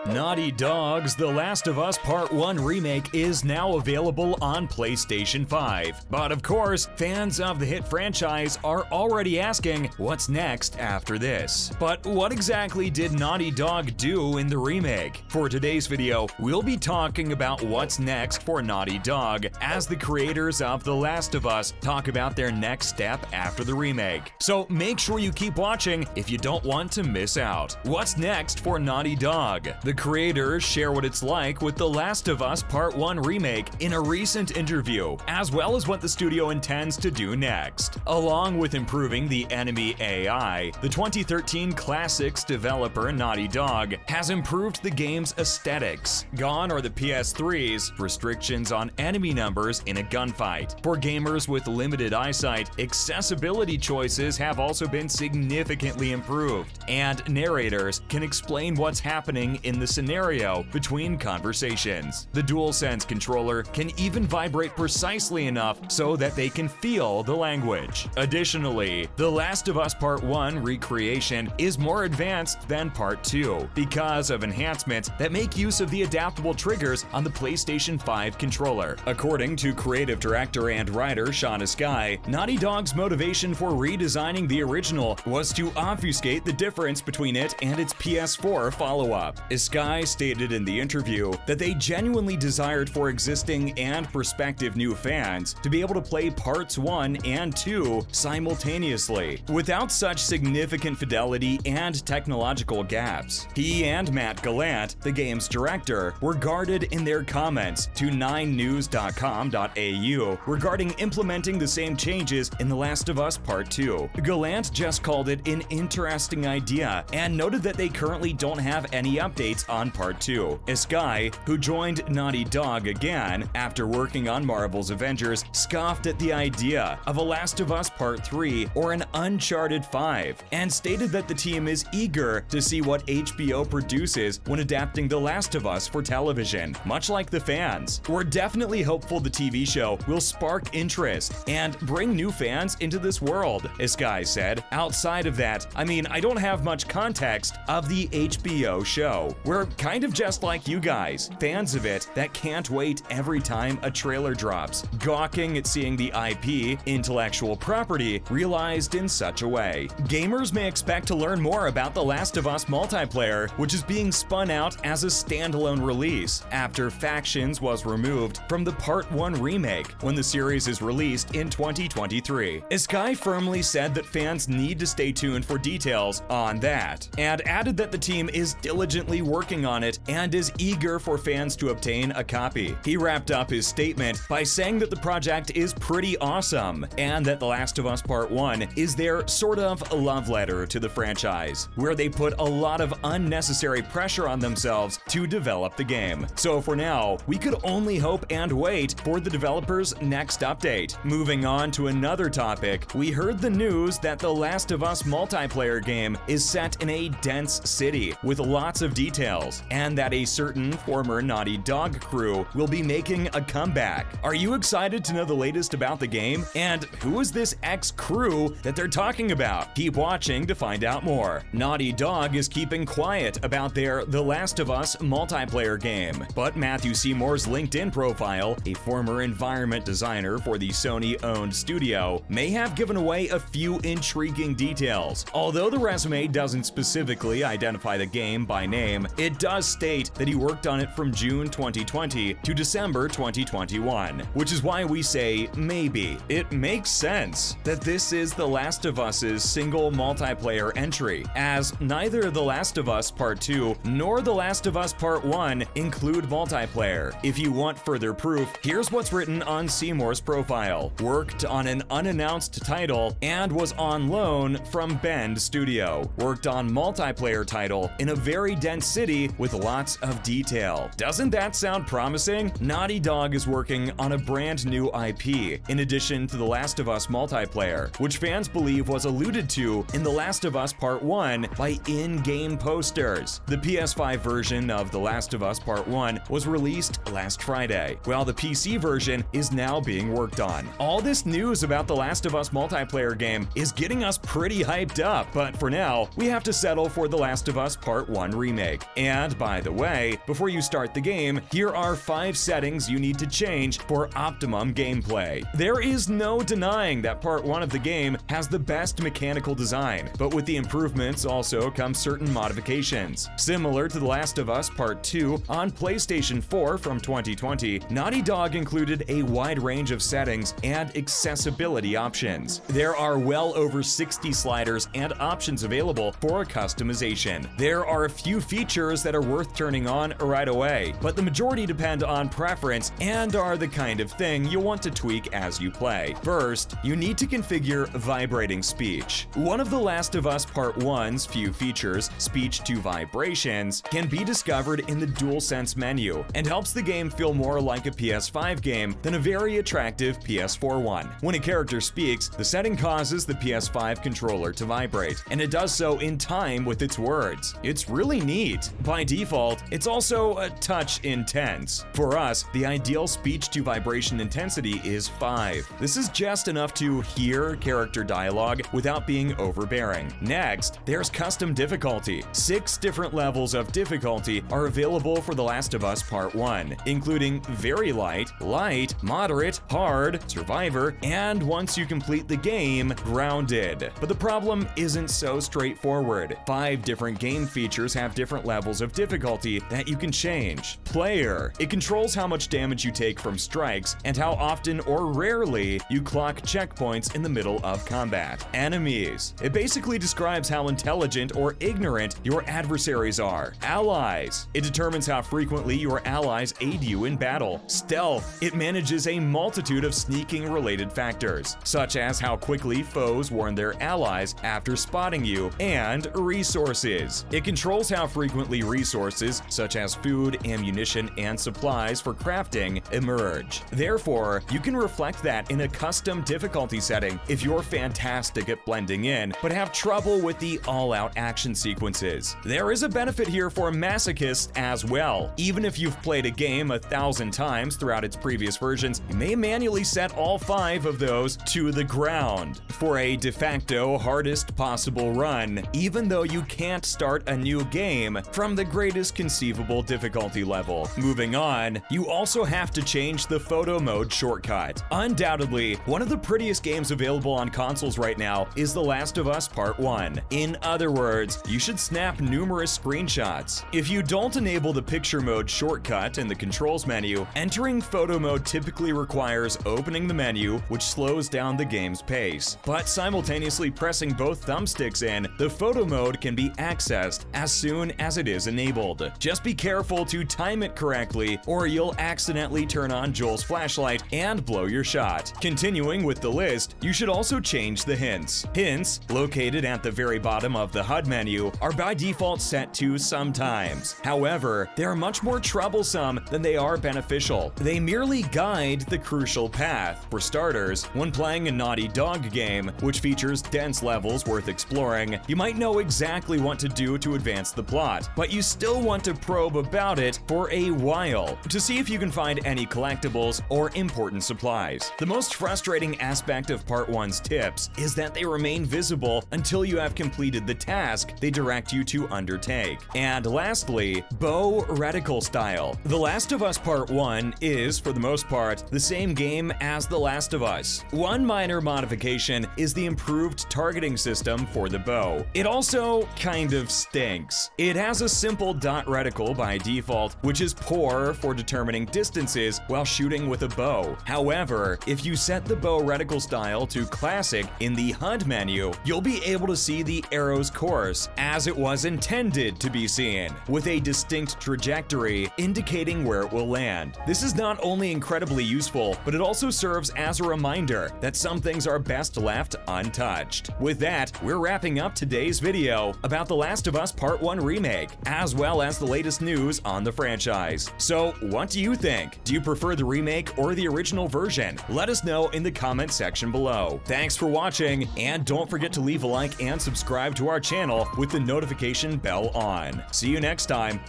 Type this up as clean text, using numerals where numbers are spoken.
Naughty Dog's The Last of Us Part I Remake is now available on PlayStation 5. But of course, fans of the hit franchise are already asking what's next after this. But what exactly did Naughty Dog do in the remake? For today's video, we'll be talking about what's next for Naughty Dog as the creators of The Last of Us talk about their next step after the remake. So make sure you keep watching if you don't want to miss out. What's next for Naughty Dog? The creators share what it's like with The Last of Us Part I Remake in a recent interview, as well as what the studio intends to do next. Along with improving the enemy AI, the 2013 Classics developer Naughty Dog has improved the game's aesthetics. Gone are the PS3's restrictions on enemy numbers in a gunfight. For gamers with limited eyesight, accessibility choices have also been significantly improved, and narrators can explain what's happening in the scenario between conversations. The DualSense controller can even vibrate precisely enough so that they can feel the language. Additionally, The Last of Us Part I recreation is more advanced than Part 2 because of enhancements that make use of the adaptable triggers on the PlayStation 5 controller. According to creative director and writer Shauna Sky, Naughty Dog's motivation for redesigning the original was to obfuscate the difference between it and its PS4 follow-up. Sky stated in the interview that they genuinely desired for existing and prospective new fans to be able to play Parts 1 and 2 simultaneously, without such significant fidelity and technological gaps. He and Matt Gallant, the game's director, were guarded in their comments to 9news.com.au regarding implementing the same changes in The Last of Us Part 2. Gallant just called it an interesting idea and noted that they currently don't have any updates on Part 2. Sky, who joined Naughty Dog again after working on Marvel's Avengers, scoffed at the idea of a Last of Us Part 3 or an Uncharted 5, and stated that the team is eager to see what HBO produces when adapting The Last of Us for television. Much like the fans, we're definitely hopeful the TV show will spark interest and bring new fans into this world, Sky said. Outside of that, I don't have much context of the HBO show. We're kind of just like you guys, fans of it that can't wait every time a trailer drops, gawking at seeing the IP, intellectual property, realized in such a way. Gamers may expect to learn more about The Last of Us multiplayer, which is being spun out as a standalone release after Factions was removed from the Part 1 remake when the series is released in 2023. Sky firmly said that fans need to stay tuned for details on that, and added that the team is diligently working on it and is eager for fans to obtain a copy. He wrapped up his statement by saying that the project is pretty awesome and that The Last of Us Part 1 is their sort of love letter to the franchise, where they put a lot of unnecessary pressure on themselves to develop the game. So for now, we could only hope and wait for the developers' next update. Moving on to another topic, we heard the news that The Last of Us multiplayer game is set in a dense city with lots of details, and that a certain former Naughty Dog crew will be making a comeback. Are you excited to know the latest about the game? And who is this ex-crew that they're talking about? Keep watching to find out more. Naughty Dog is keeping quiet about their The Last of Us multiplayer game, but Matthew Seymour's LinkedIn profile, a former environment designer for the Sony-owned studio, may have given away a few intriguing details. Although the resume doesn't specifically identify the game by name, it does state that he worked on it from June 2020 to December 2021, which is why we say maybe. It makes sense that this is The Last of Us's single multiplayer entry, as neither The Last of Us Part 2 nor The Last of Us Part 1 include multiplayer. If you want further proof, here's what's written on Seymour's profile. Worked on an unannounced title and was on loan from Bend Studio. Worked on multiplayer title in a very dense city with lots of detail. Doesn't that sound promising? Naughty Dog is working on a brand new IP, in addition to The Last of Us multiplayer, which fans believe was alluded to in The Last of Us Part 1 by in-game posters. The PS5 version of The Last of Us Part 1 was released last Friday, while the PC version is now being worked on. All this news about The Last of Us multiplayer game is getting us pretty hyped up, but for now, we have to settle for The Last of Us Part 1 Remake. And by the way, before you start the game, here are 5 settings you need to change for optimum gameplay. There is no denying that Part 1 of the game has the best mechanical design, but with the improvements also come certain modifications. Similar to The Last of Us Part 2 on PlayStation 4 from 2020, Naughty Dog included a wide range of settings and accessibility options. There are well over 60 sliders and options available for customization. There are a few features that are worth turning on right away, but the majority depend on preference and are the kind of thing you'll want to tweak as you play. First, you need to configure vibrating speech. One of The Last of Us Part 1's few features, speech to vibrations, can be discovered in the DualSense menu and helps the game feel more like a PS5 game than a very attractive PS4 one. When a character speaks, the setting causes the PS5 controller to vibrate, and it does so in time with its words. It's really neat. By default, it's also a touch intense. For us, the ideal speech to vibration intensity is 5. This is just enough to hear character dialogue without being overbearing. Next, there's custom difficulty. 6 different levels of difficulty are available for The Last of Us Part 1, including very light, light, moderate, hard, survivor, and once you complete the game, grounded. But the problem isn't so straightforward. 5 different game features have different levels of difficulty that you can change. Player. It controls how much damage you take from strikes and how often or rarely you clock checkpoints in the middle of combat. Enemies. It basically describes how intelligent or ignorant your adversaries are. Allies. It determines how frequently your allies aid you in battle. Stealth. It manages a multitude of sneaking related factors, such as how quickly foes warn their allies after spotting you. And resources. It controls how frequently resources, such as food, ammunition, and supplies for crafting, emerge. Therefore, you can reflect that in a custom difficulty setting if you're fantastic at blending in, but have trouble with the all-out action sequences. There is a benefit here for masochists as well. Even if you've played a game 1,000 times throughout its previous versions, you may manually set all 5 of those to the ground for a de facto hardest possible run, even though you can't start a new game from the greatest conceivable difficulty level. Moving on, you also have to change the photo mode shortcut. Undoubtedly, one of the prettiest games available on consoles right now is The Last of Us Part 1. In other words, you should snap numerous screenshots. If you don't enable the picture mode shortcut in the controls menu, entering photo mode typically requires opening the menu, which slows down the game's pace. But simultaneously pressing both thumbsticks in, the photo mode can be accessed as soon as it is enabled. Just be careful to time it correctly, or you'll accidentally turn on Joel's flashlight and blow your shot. Continuing with the list, you should also change the hints. Hints, located at the very bottom of the HUD menu, are by default set to sometimes. However, they are much more troublesome than they are beneficial. They merely guide the crucial path. For starters, when playing a Naughty Dog game, which features dense levels worth exploring, you might know exactly what to do to advance the plot, but you still want to probe about it for a while to see if you can find any collectibles or important supplies. The most frustrating aspect of Part 1's tips is that they remain visible until you have completed the task they direct you to undertake. And lastly, bow reticle style. The Last of Us Part 1 is, for the most part, the same game as The Last of Us. One minor modification is the improved targeting system for the bow. It also kind of stinks. It has a simple dot reticle by default, which is poor for determining distances while shooting with a bow. However, if you set the bow reticle style to classic in the HUD menu, you'll be able to see the arrow's course as it was intended to be seen, with a distinct trajectory indicating where it will land. This is not only incredibly useful, but it also serves as a reminder that some things are best left untouched. With that, we're wrapping up today's video about The Last of Us Part 1 Remake, as well as the latest news on the franchise. So, what do you think? Do you prefer the remake or the original version? Let us know in the comment section below. Thanks for watching, and don't forget to leave a like and subscribe to our channel with the notification bell on. See you next time.